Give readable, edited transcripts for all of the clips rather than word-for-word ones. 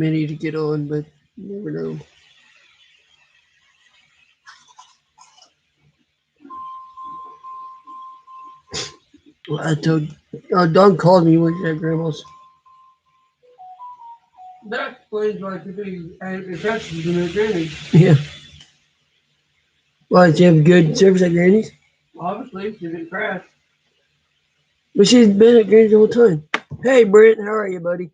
many to get on, but you never know. I told Don called me when at grandma's. That explains why the big infections in their grannies. Yeah. Why, did you have good service at Granny's? Obviously, she didn't crash. But she's been at Granny's the whole time. Hey, Brent, how are you, buddy?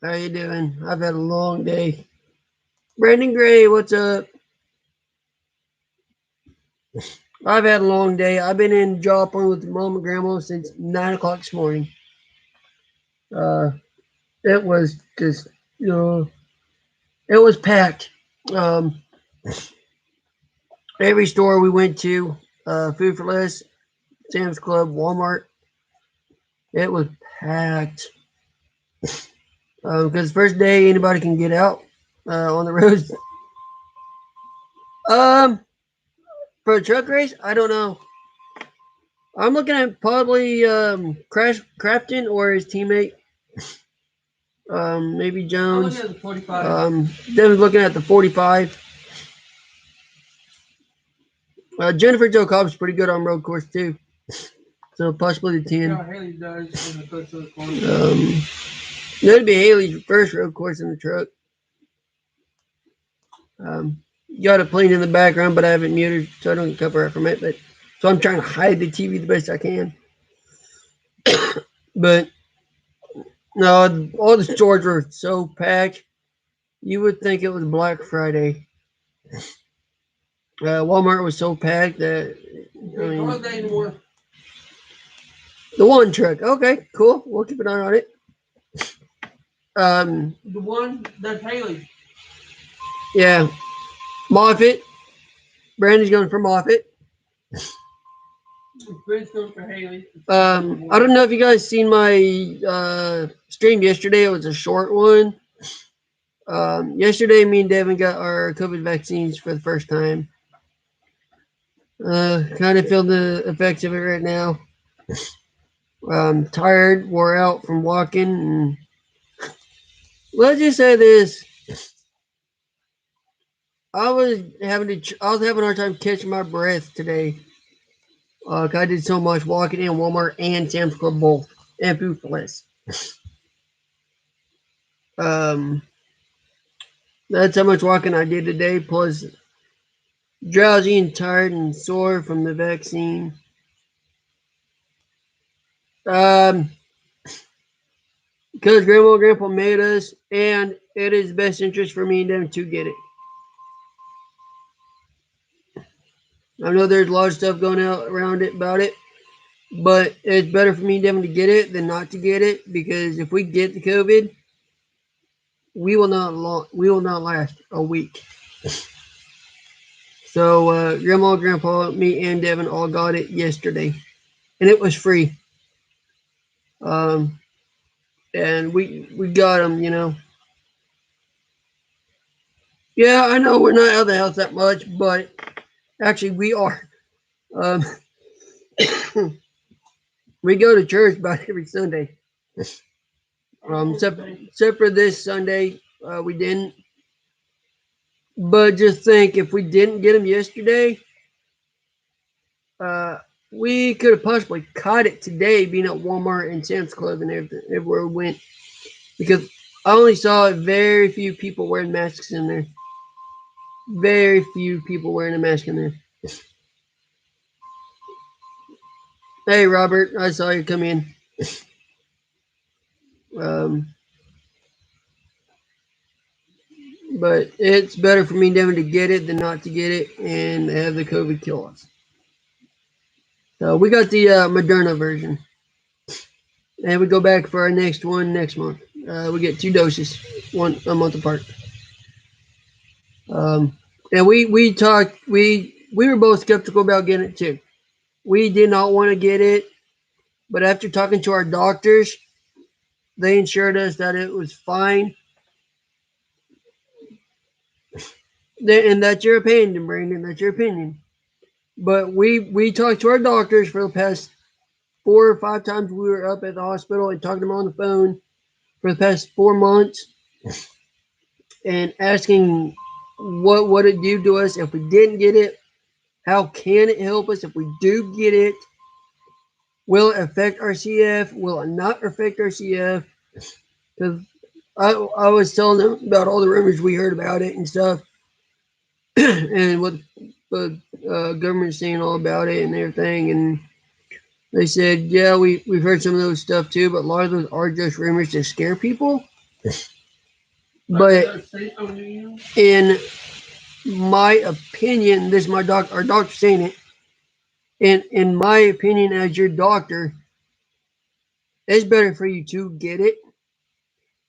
How you doing? I've had a long day. Brandon Gray, what's up? I've had a long day. I've been in Joplin with mom and grandma since 9 o'clock this morning. Uh, it was just, you know, it was packed. Um, every store we went to, Food for Less, Sam's Club, Walmart, it was packed. Because first day anybody can get out on the roads. Um, for a truck race, I don't know. I'm looking at probably Crash Crafton or his teammate. Maybe Jones. I'm looking at the 45. Devin's looking at the 45. Jennifer Jo Cobb's pretty good on road course too. So possibly the 10. Yeah, Haley does. That'd be Haley's first road course in the truck. Got a plane in the background, but I haven't muted, so I don't cover it from it. But so I'm trying to hide the TV the best I can. But no, all the stores were so packed. You would think it was Black Friday. Walmart was so packed that I mean, the one truck. Okay, cool. We'll keep an eye on it. The one that's Haley. Yeah, Moffitt. Brandon's going for Moffitt. Brandon's going for Haley. I don't know if you guys seen my stream yesterday. It was a short one. Yesterday, me and Devin got our COVID vaccines for the first time. Kind of feel the effects of it right now. Tired, wore out from walking, and let's just say this: I was having a hard time catching my breath today. I did so much walking in Walmart and Sam's Club both, and Food for Less. Um, that's how much walking I did today. Plus, drowsy and tired and sore from the vaccine. Um, because Grandma and Grandpa made us, and it is best interest for me and them to get it. I know there's a lot of stuff going out around it about it, but it's better for me and Devin to get it than not to get it, because if we get the COVID, we will not last a week. So Grandma, Grandpa, me, and Devin all got it yesterday, and it was free. And we got them, you know. Yeah, I know we're not out of the house that much, but actually we are. Um, we go to church about every Sunday. Except for this Sunday, we didn't. But just think, if we didn't get them yesterday, uh, we could have possibly caught it today, being at Walmart and Sam's Club and everywhere we went. Because I only saw very few people wearing masks in there. Very few people wearing a mask in there. Hey, Robert, I saw you come in. Um, but it's better for me and Devin to get it than not to get it and have the COVID kill us. So we got the Moderna version. And we go back for our next one next month. We get 2 doses, one a month apart. And we talked. We were both skeptical about getting it too. We did not want to get it, but after talking to our doctors, they assured us that it was fine. And that's your opinion, Brandon. That's your opinion. But we talked to our doctors for the past 4 or 5 times we were up at the hospital and talking to him on the phone for the past 4 months and asking what would it do to us if we didn't get it? How can it help us if we do get it? Will it affect our CF? Will it not affect our CF? Because I was telling them about all the rumors we heard about it and stuff, and what the government's saying all about it and everything. And they said, yeah, we've heard some of those stuff too, but a lot of those are just rumors to scare people. But in my opinion, this is our doctor saying it. In my opinion, as your doctor, it's better for you to get it.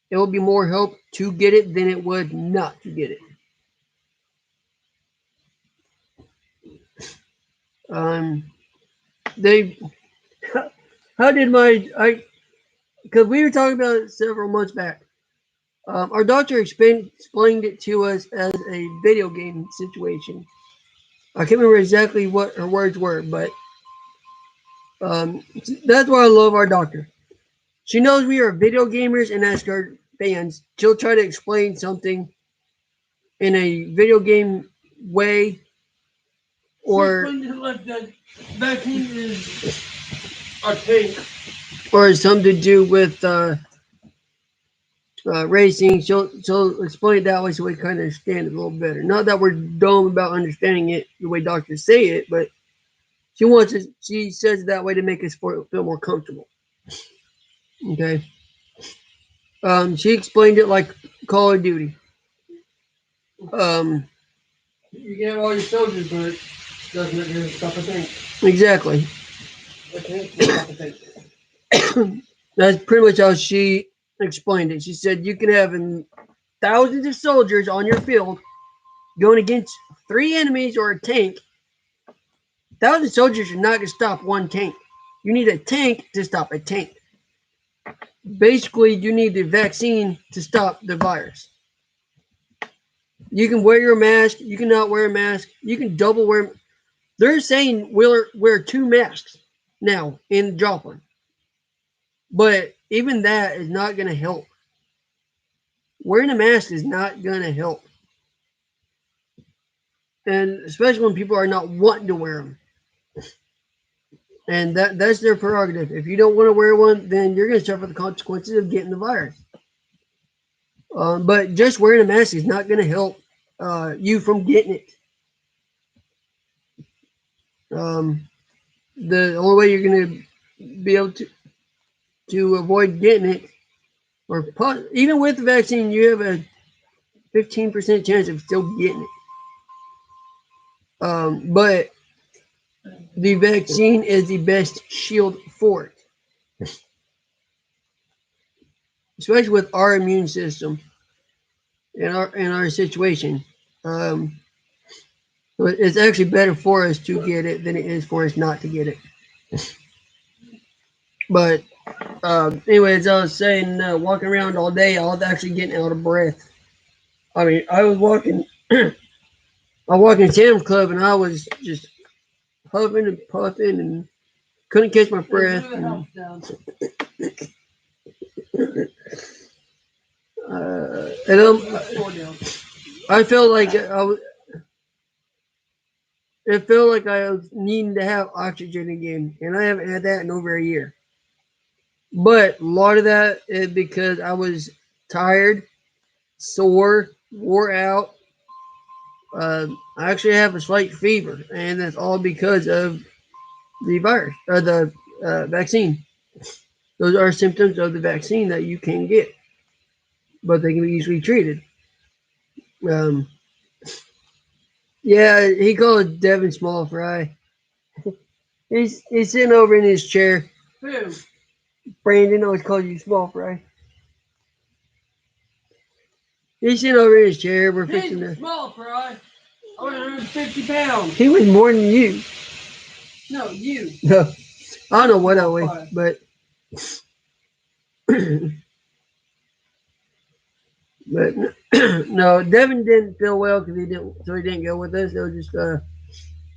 It will be more help to get it than it would not to get it. They, how did because we were talking about it several months back. Our doctor explained it to us as a video game situation. I can't remember exactly what her words were, but that's why I love our doctor. She knows we are video gamers and NASCAR fans. She'll try to explain something in a video game way, or like that vaccine is a tank, or something to do with racing. She'll explain it that way so we kind of understand it a little better. Not that we're dumb about understanding it the way doctors say it, but she says it that way to make us feel more comfortable. Okay. She explained it like Call of Duty. You get all your soldiers, but it doesn't make you stop a tank. Exactly. That's pretty much how she explained it. She said you can have thousands of soldiers on your field going against 3 enemies or a tank. 1,000 soldiers are not going to stop one tank. You need a tank to stop a tank. Basically, you need the vaccine to stop the virus. You can wear your mask. You can not wear a mask. You can double wear. They're saying wear 2 masks now in Joplin. But even that is not going to help. Wearing a mask is not going to help. And especially when people are not wanting to wear them. And that's their prerogative. If you don't want to wear one, then you're going to suffer the consequences of getting the virus. But just wearing a mask is not going to help you from getting it. The only way you're going to be able to avoid getting it, or even with the vaccine, you have a 15% chance of still getting it. But the vaccine is the best shield for it, especially with our immune system in our situation. It's actually better for us to get it than it is for us not to get it. But anyways, I was saying, walking around all day, I was actually getting out of breath. I mean, I was walking. I walked in Sam's Club and I was just huffing and puffing and couldn't catch my breath. I felt like it felt like I was needing to have oxygen again, and I haven't had that in over a year. But a lot of that is because I was tired, sore, wore out. I actually have a slight fever, and that's all because of the virus or the vaccine. Those are symptoms of the vaccine that you can get, but they can be easily treated. Yeah, he called Devin Small Fry. He's sitting over in his chair. Who? Brandon always calls you Small Fry. He's sitting over in his chair. We're fixing to. Small Fry. I was 150 pounds. He was more than you. No, you. No, I don't know what I weigh, but. But no, Devin didn't feel well because he didn't go with us. It was just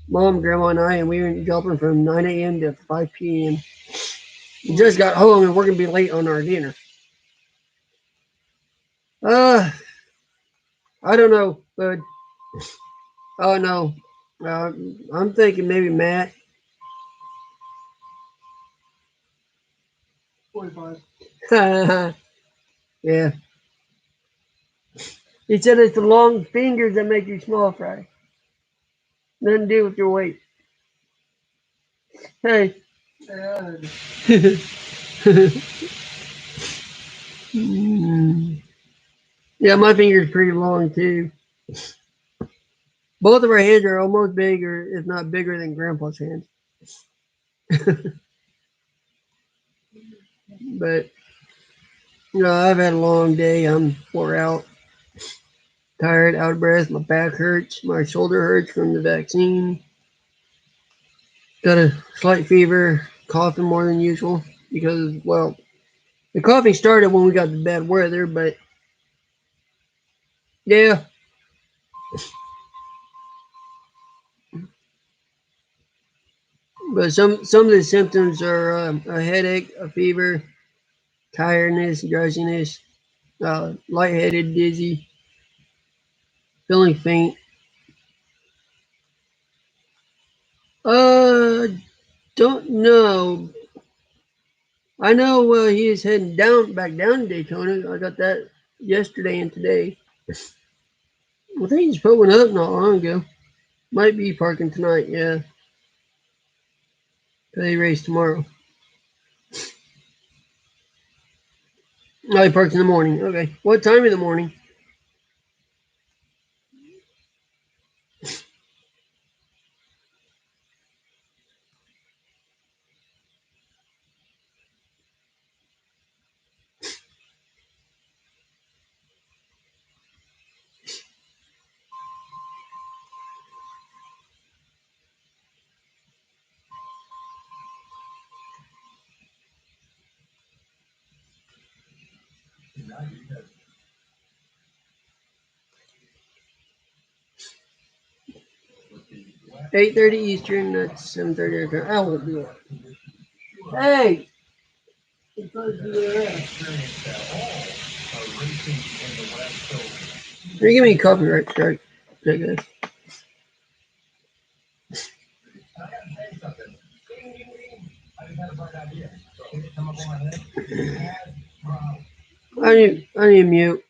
Mom, Grandma, and I, and we were in Joplin from 9 a.m. to 5 p.m. We just got home and we're gonna be late on our dinner. I don't know, but oh no, I'm thinking maybe Matt. 45. Yeah, he said it's the long fingers that make you small fry. Nothing to do with your weight. Hey. Mm. Yeah, my finger's pretty long too. Both of our hands are almost bigger, if not bigger than Grandpa's hands. But I've had a long day. I'm wore out, tired, out of breath. My back hurts. My shoulder hurts from the vaccine. Got a slight fever, coughing more than usual because, well, the coughing started when we got the bad weather, but yeah. But some of the symptoms are a headache, a fever, tiredness, drowsiness, lightheaded, dizzy, feeling faint. Uh, don't know. I know he is heading back down to Daytona. I got that yesterday and today. I think he's put one up not long ago. Might be parking tonight, yeah. They race tomorrow. Oh, he parks in the morning. Okay. What time in the morning? What? 8:30 Eastern. That's 7:30. I won't do it. Hey. Can you give me a copyright strike? I guess. I need mute.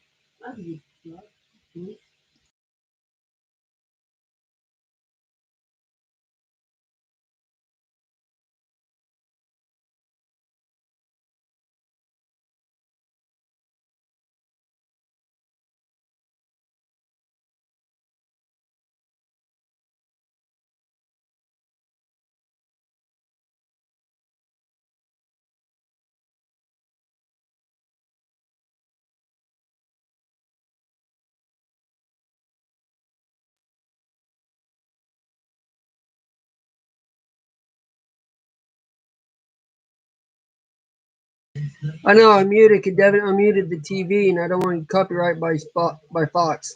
I know I muted. Devin, I muted the TV, and I don't want copyright by Fox.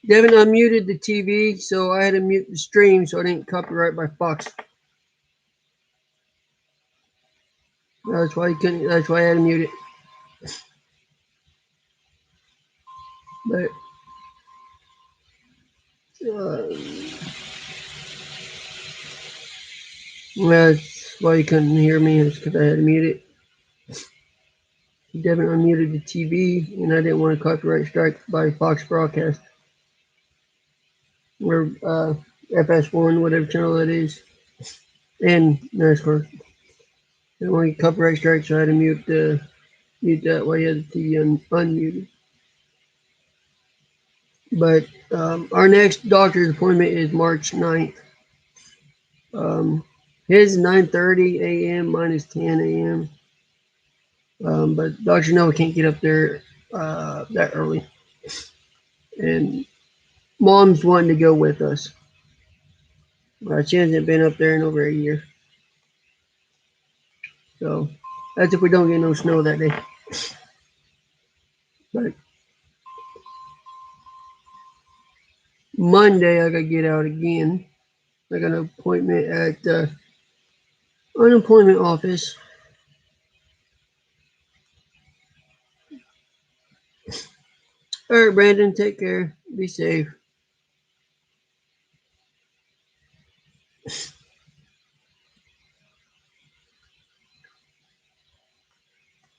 Devin unmuted the TV, so I had to mute the stream so I didn't copyright by Fox. That's why he couldn't. That's why I had to mute it. But that's why you couldn't hear me. Is because I had to mute it. Devin unmuted the TV, and I didn't want a copyright strike by Fox Broadcast or FS1, whatever channel that is, and NASCAR. I didn't want a copyright strike, so I had to mute that while you had the TV unmuted. But our next doctor's appointment is March 9th. His 9:30 a.m. Mine is 10 a.m. But Dr. Noah can't get up there that early. And Mom's wanting to go with us. She hasn't been up there in over a year. So that's if we don't get no snow that day. But Monday, I got to get out again. I got an appointment at the unemployment office. All right, Brandon, take care. Be safe.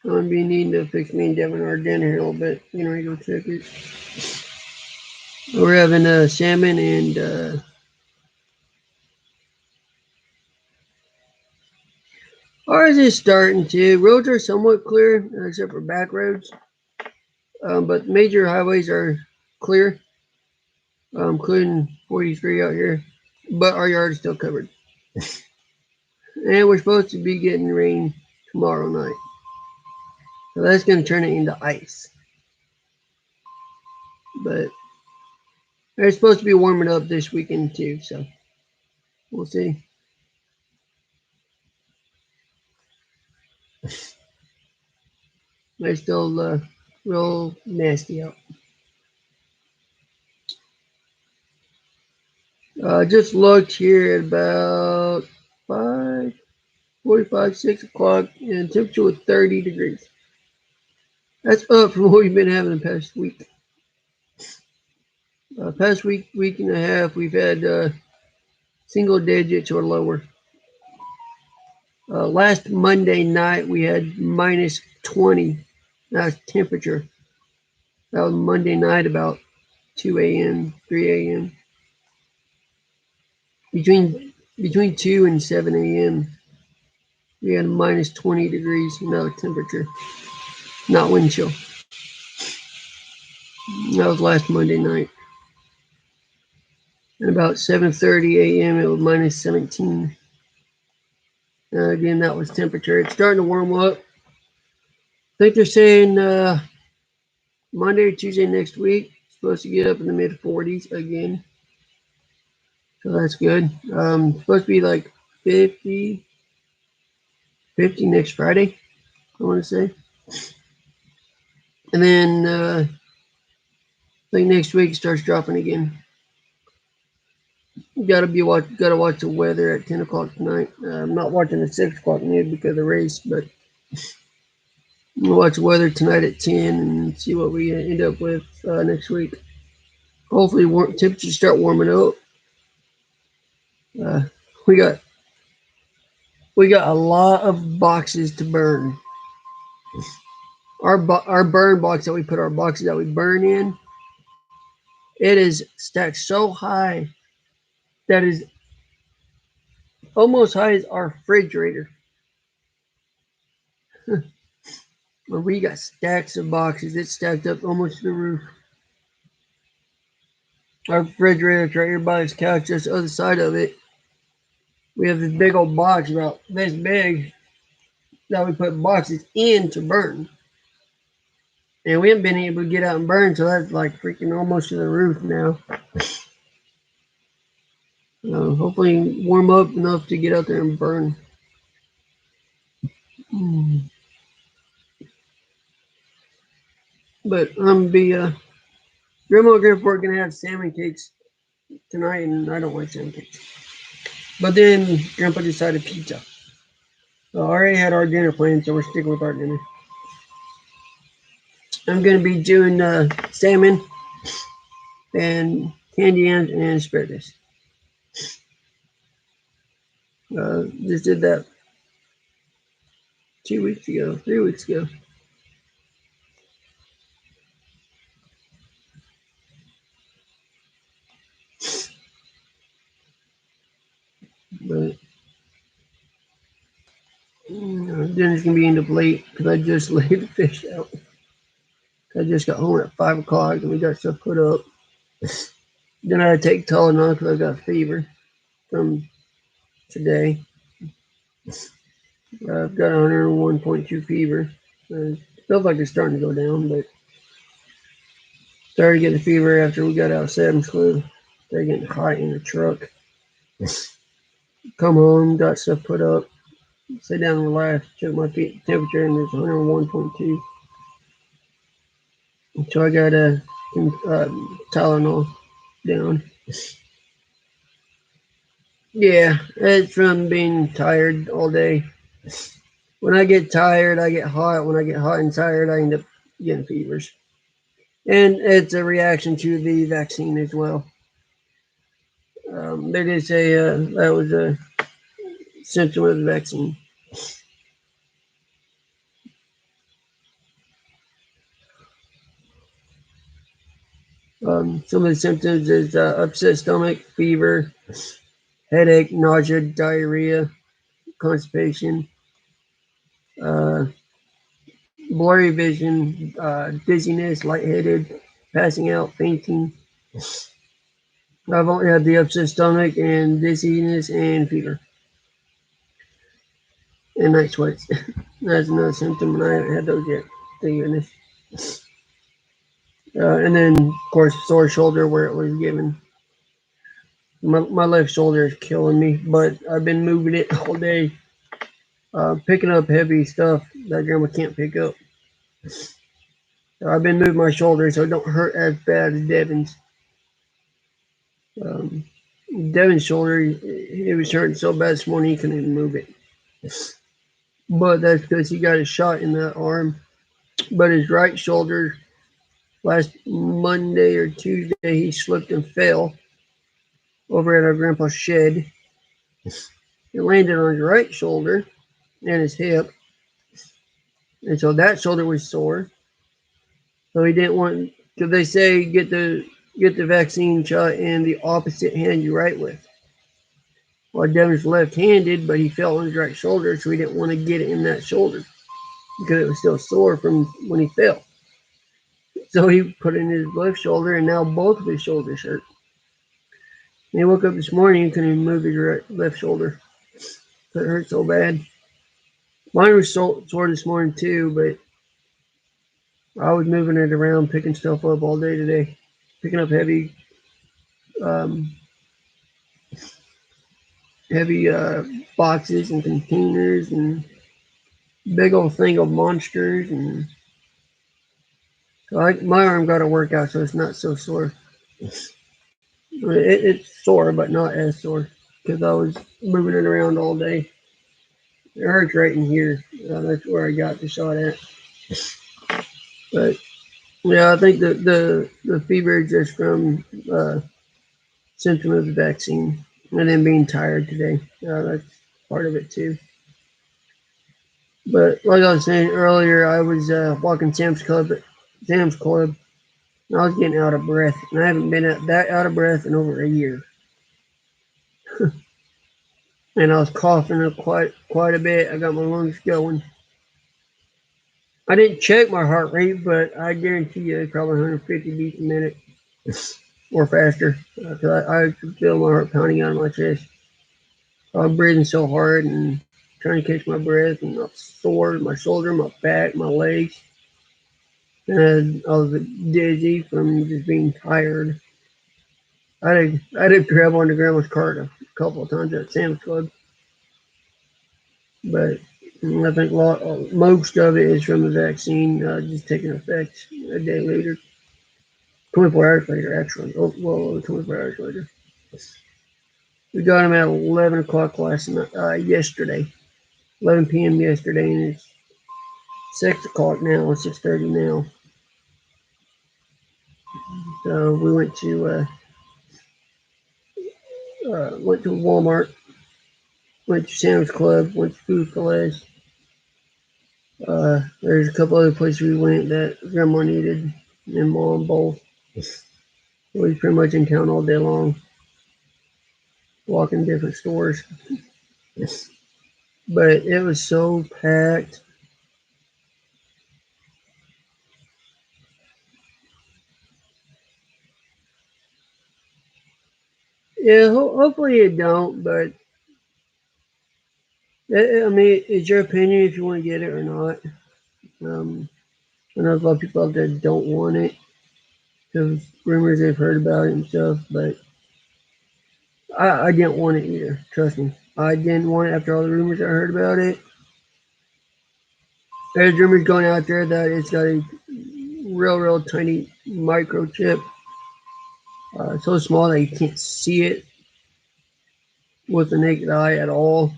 I'm going to be needing to fix me and Devin our dinner here a little bit. You know, go check it. We're having salmon and ours is starting to. Roads are somewhat clear, except for back roads. But major highways are clear, including 43 out here. But our yard is still covered. And we're supposed to be getting rain tomorrow night. So that's going to turn it into ice. But it's supposed to be warming up this weekend too, so we'll see. It's still real nasty out. Just looked here at about 5:45, 6 o'clock, and temperature was 30 degrees. That's up from what we've been having the past week. Past week and a half, we've had single digits or lower. Last Monday night, we had minus 20. That's temperature. That was Monday night about 2 a.m., 3 a.m. Between 2 and 7 a.m., we had minus 20 degrees, no temperature, not wind chill. That was last Monday night. And about 7:30 a.m., it was minus 17. Again, that was temperature. It's starting to warm up. I think they're saying Monday or Tuesday next week, supposed to get up in the mid 40s again. So that's good. Supposed to be like 50 next Friday, I want to say. And then I think next week it starts dropping again. Gotta watch the weather at 10 o'clock tonight. I'm not watching the 6 o'clock news because of the race, but we'll watch the weather tonight at 10 and see what we end up with next week. Hopefully, temperatures start warming up. Uh, we got a lot of boxes to burn. Our burn box that we put our boxes that we burn in, it is stacked so high that is almost high as our refrigerator. Where we got stacks of boxes, it's stacked up almost to the roof. Our refrigerator's right here by this couch, just the other side of it. We have this big old box about this big that we put boxes in to burn. And we haven't been able to get out and burn, so that's like freaking almost to the roof now. Hopefully warm up enough to get out there and burn. But I'm gonna be Grandma and Grandpa are gonna have salmon cakes tonight, and I don't like salmon cakes. But then Grandpa decided pizza. So I already had our dinner planned, so we're sticking with our dinner. I'm gonna be doing salmon and candy yams and asparagus. Just did that 3 weeks ago. But dinner's gonna be end up late because I just laid the fish out. I just got home at 5 o'clock and we got stuff put up. Then I had to take Tylenol because I got a fever from today. I've got 101.2 fever. It feels like it's starting to go down, but Started getting fever after we got out of Sam's Club. Started getting hot in the truck. Come home, got stuff put up. Sit down and relax. Check my temperature, and it's 101.2. So I got a Tylenol down. Yeah, it's from being tired all day. When I get tired, I get hot. When I get hot and tired, I end up getting fevers. And it's a reaction to the vaccine as well. They did say that was a symptom of the vaccine. Some of the symptoms is upset stomach, fever, headache, nausea, diarrhea, constipation, uh, blurry vision, dizziness, lightheaded, passing out, fainting. I've only had the upset stomach and dizziness and fever and night sweats. That's another symptom, and I haven't had those yet. Thank goodness. And then, of course, sore shoulder where it was given. My left shoulder is killing me, but I've been moving it all day, picking up heavy stuff that Grandma can't pick up. So I've been moving my shoulder so it don't hurt as bad as Devin's. Um, Devin's shoulder, it was hurting so bad this morning he couldn't even move it. But that's because he got a shot in that arm. But his right shoulder, last Monday or Tuesday, he slipped and fell over at our grandpa's shed. It landed on his right shoulder and his hip. And so that shoulder was sore. So he didn't want, because they say get the vaccine shot in the opposite hand you write with. Well, Devin's left-handed, but he fell on his right shoulder, so he didn't want to get it in that shoulder because it was still sore from when he fell. So he put it in his left shoulder, and now both of his shoulders hurt. And he woke up this morning and couldn't even move his left shoulder. It hurt so bad. Mine was sore this morning too, but I was moving it around, picking stuff up all day today, picking up um, heavy boxes and containers and big old thing of monsters, and so my arm got a workout, so it's not so sore. It's sore, but not as sore because I was moving it around all day. It hurts right in here. That's where I got the shot at. But yeah, I think the fever is just from symptom of the vaccine and then being tired today. That's part of it too. But like I was saying earlier, I was walking Sam's Club, and I was getting out of breath, and I haven't been that out of breath in over a year. And I was coughing up quite a bit. I got my lungs going. I didn't check my heart rate, but I guarantee you it's probably 150 beats a minute or faster. I could feel my heart pounding out of my chest. I was breathing so hard and trying to catch my breath, and I was sore, my shoulder, my back, my legs. And I was dizzy from just being tired. I did grab onto Grandma's cart a couple of times at Sam's Club, but I think most of it is from the vaccine just taking effect a day later, 24 hours later, actually. Oh, well, 24 hours later. We got him at 11 o'clock yesterday, 11 p.m. yesterday, and it's 6 o'clock now, 6:30 now. So we went to Walmart, went to Sam's Club, went to Food for Less. There's a couple other places we went that Grandma needed, and Mom both. We was pretty much in town all day long, walking different stores. But it was so packed. Yeah, hopefully it don't, but I mean, it's your opinion if you want to get it or not. I know a lot of people out there don't want it. because rumors they've heard about it and stuff. But I didn't want it either. Trust me, I didn't want it after all the rumors I heard about it. There's rumors going out there that it's got a real tiny microchip, so small that you can't see it with the naked eye at all,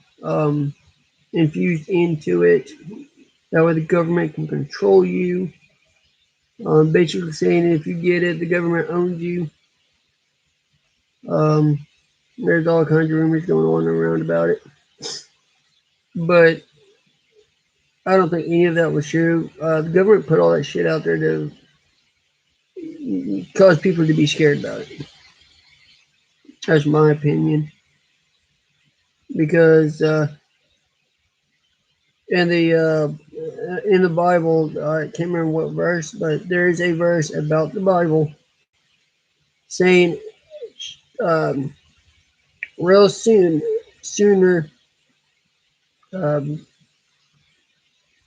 infused into it. That way the government can control you. Basically saying if you get it, the government owns you. Um, there's all kinds of rumors going on around about it. But I don't think any of that was true. The government put all that shit out there to cause people to be scared about it. That's my opinion. Because in the Bible, I can't remember what verse, but there is a verse about the Bible saying um, real sooner, um,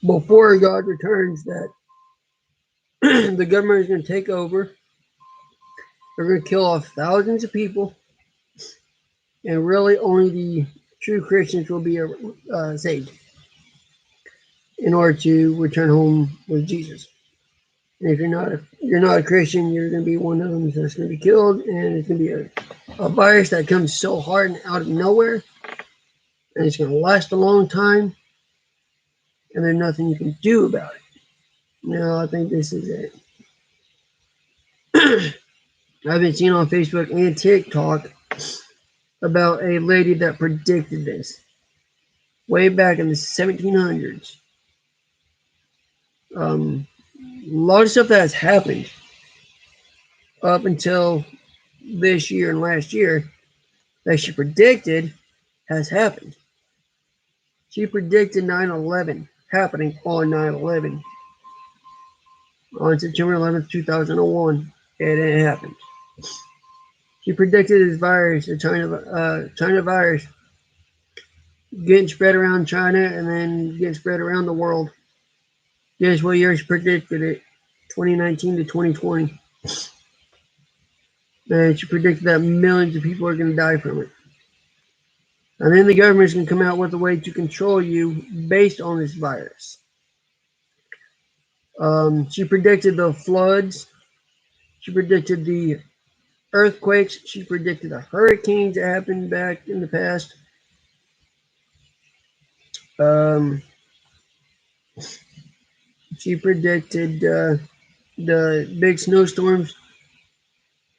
before God returns, that the government is going to take over. They're going to kill off thousands of people, and really only the true Christians will be saved in order to return home with Jesus. And if you're not a Christian, you're going to be one of them that's going to be killed, and it's going to be a virus that comes so hard and out of nowhere, and it's going to last a long time, and there's nothing you can do about it. Now, I think this is it. I've been seeing on Facebook and TikTok about a lady that predicted this way back in the 1700s. A lot of stuff that has happened up until this year and last year that she predicted has happened. She predicted 9/11 happening on 9/11 on September 11th, 2001, and it happened. She predicted this virus, the China virus, getting spread around China and then getting spread around the world. Guess what year she predicted it? 2019 to 2020. And she predicted that millions of people are going to die from it. And then the government's going to come out with a way to control you based on this virus. She predicted the floods. She predicted the earthquakes. She predicted the hurricanes that happened back in the past. She predicted the big snowstorms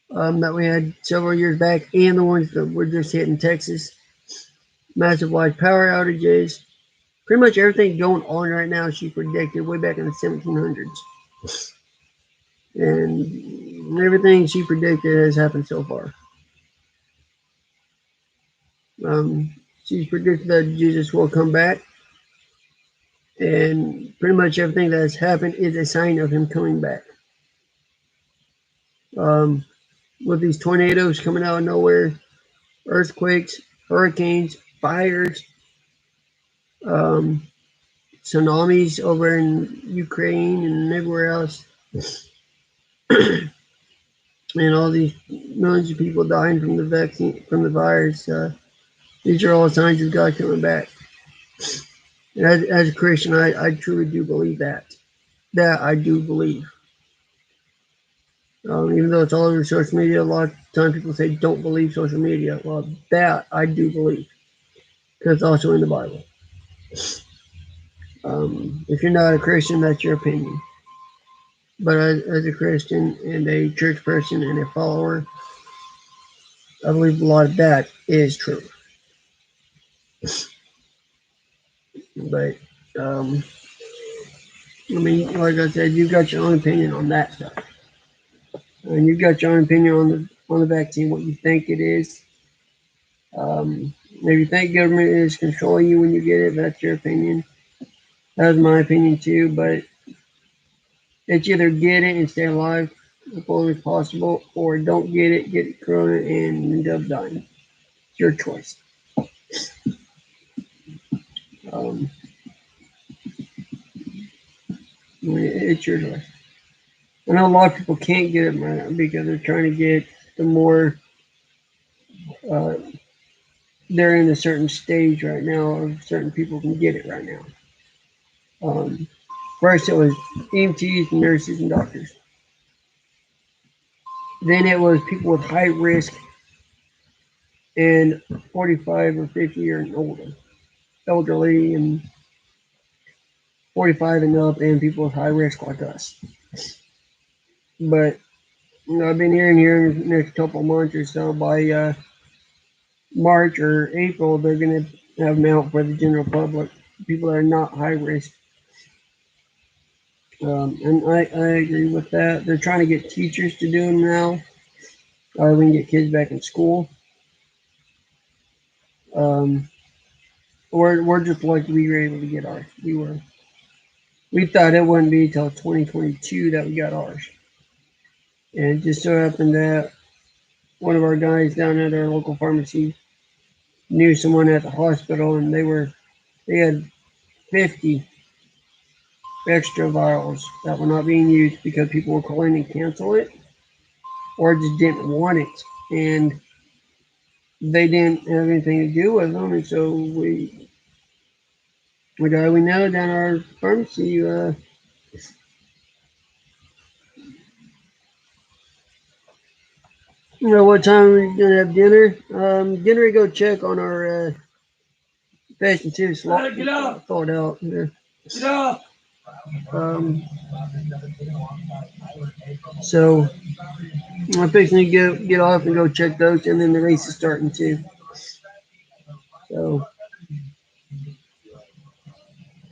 that we had several years back, and the ones that were just hitting Texas. Massive wide power outages. Pretty much everything going on right now, she predicted way back in the 1700s. And everything she predicted has happened so far. She's predicted that Jesus will come back. And pretty much everything that has happened is a sign of him coming back. With these tornadoes coming out of nowhere, earthquakes, hurricanes, fires, tsunamis over in Ukraine and everywhere else, and all these millions of people dying from the vaccine, from the virus. These are all signs of God coming back. And as a Christian, I truly do believe that. That I do believe. Even though it's all over social media, a lot of times people say don't believe social media. Well, that I do believe, because it's also in the Bible. If you're not a Christian, that's your opinion. But as a Christian and a church person and a follower, I believe a lot of that is true. But I mean, like I said, you've got your own opinion on that stuff, and you've got your own opinion on the vaccine, what you think it is. If you think government is controlling you when you get it, that's your opinion. That's my opinion too. But it's either get it and stay alive as long as possible, or don't get corona, and end up dying. It's your choice. Um, it's your choice. I know a lot of people can't get them right now because they're trying to get the more. Uh, they're in a certain stage right now, of certain people can get it right now. First, it was EMTs, nurses, and doctors. Then it was people with high risk and 45 or 50 or older, elderly and 45 and up, and people with high risk like us. But I've been hearing here in the next couple of months or so, by March or April, they're going to have them out for the general public, people that are not high risk. And I agree with that. They're trying to get teachers to do them now. We can get kids back in school. Um, we're just lucky we were able to get ours. We thought it wouldn't be until 2022 that we got ours. And it just so happened that one of our guys down at our local pharmacy knew someone at the hospital, and they had 50 extra vials that were not being used because people were calling and cancel it or just didn't want it, and they didn't have anything to do with them. And so the guy we know down our pharmacy, what time we're gonna have dinner. Getting ready to go check on our fashion too. Get up! Thought out there. Get up! Um, so I'm fixing to get off and go check those, and then the race is starting too. So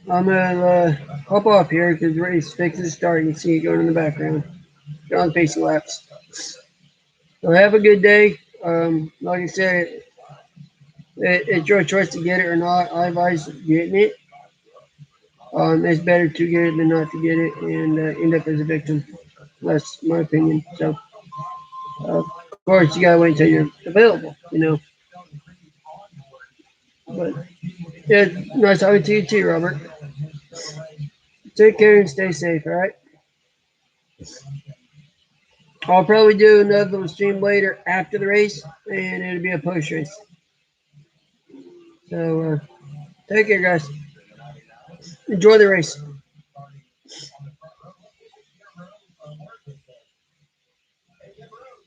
I'm gonna hop off here because the race is fixing to start. You can see it going in the background. John pacing laps. So have a good day. Like I said, it's your choice to get it or not. I advise getting it. It's better to get it than not to get it and end up as a victim. That's my opinion. So, of course, you gotta wait until you're available. But yeah, nice talking to you too, Robert. Take care and stay safe. All right. I'll probably do another little stream later after the race, and it'll be a post race. So take care, guys. Enjoy the race.